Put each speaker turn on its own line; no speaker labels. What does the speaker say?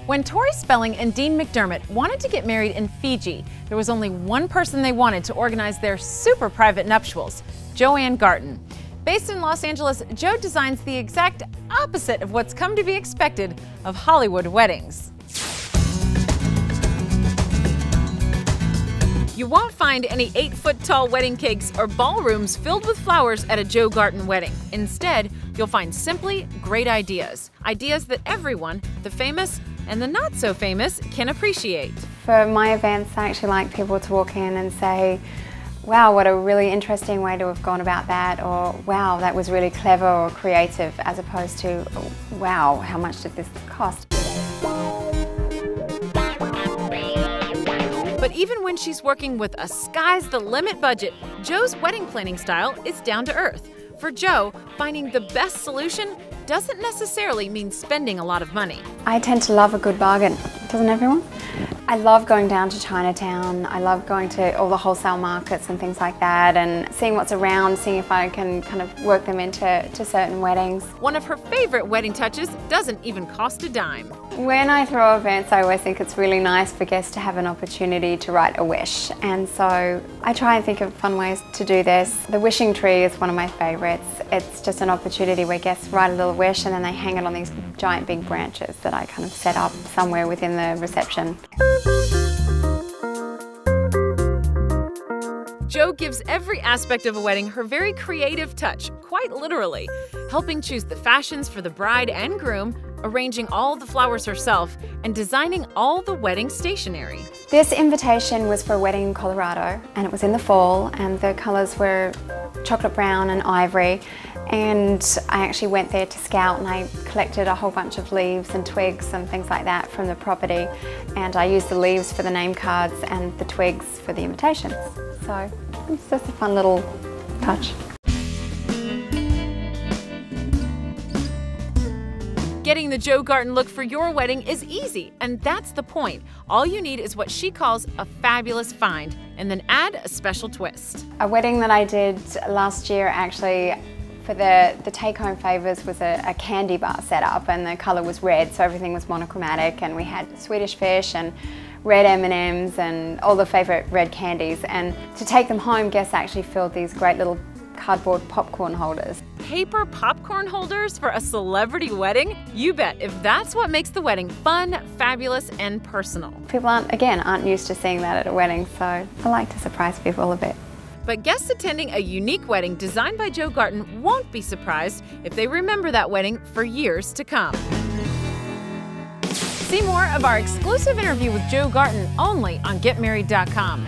When Tori Spelling and Dean McDermott wanted to get married in Fiji, there was only one person they wanted to organize their super private nuptials, Joanne Gartin. Based in Los Angeles, Jo designs the exact opposite of what's come to be expected of Hollywood weddings. You won't find any 8-foot-tall wedding cakes or ballrooms filled with flowers at a Jo Gartin wedding. Instead, you'll find simply great ideas. Ideas that everyone, the famous and the not-so-famous, can appreciate.
For my events, I actually like people to walk in and say, wow, what a really interesting way to have gone about that, or wow, that was really clever or creative, as opposed to, wow, how much did this cost?
But even when she's working with a sky's-the-limit budget, Jo's wedding planning style is down to earth. For Jo, finding the best solution doesn't necessarily mean spending a lot of money.
I tend to love a good bargain, doesn't everyone? I love going down to Chinatown. I love going to all the wholesale markets and things like that and seeing what's around, seeing if I can kind of work them into certain weddings.
One of her favorite wedding touches doesn't even cost a dime.
When I throw events, I always think it's really nice for guests to have an opportunity to write a wish. And so I try and think of fun ways to do this. The wishing tree is one of my favorites. It's just an opportunity where guests write a little wish and then they hang it on these giant big branches that I kind of set up somewhere within the reception.
Jo gives every aspect of a wedding her very creative touch, quite literally, helping choose the fashions for the bride and groom, arranging all the flowers herself, and designing all the wedding stationery.
This invitation was for a wedding in Colorado, and it was in the fall, and the colours were chocolate brown and ivory. And I actually went there to scout and I collected a whole bunch of leaves and twigs and things like that from the property. And I used the leaves for the name cards and the twigs for the invitations. So it's just a fun little touch.
Getting the Jo Gartin look for your wedding is easy, and that's the point. All you need is what she calls a fabulous find, and then add a special twist.
A wedding that I did last year, actually, for the take-home favours was a candy bar setup, and the colour was red, so everything was monochromatic, and we had Swedish fish and red M&Ms and all the favourite red candies. And to take them home, guests actually filled these great little cardboard popcorn holders.
Paper popcorn holders for a celebrity wedding? You bet, if that's what makes the wedding fun, fabulous, and personal.
People aren't used to seeing that at a wedding, so I like to surprise people a bit.
But guests attending a unique wedding designed by Jo Gartin won't be surprised if they remember that wedding for years to come. See more of our exclusive interview with Jo Gartin only on GetMarried.com.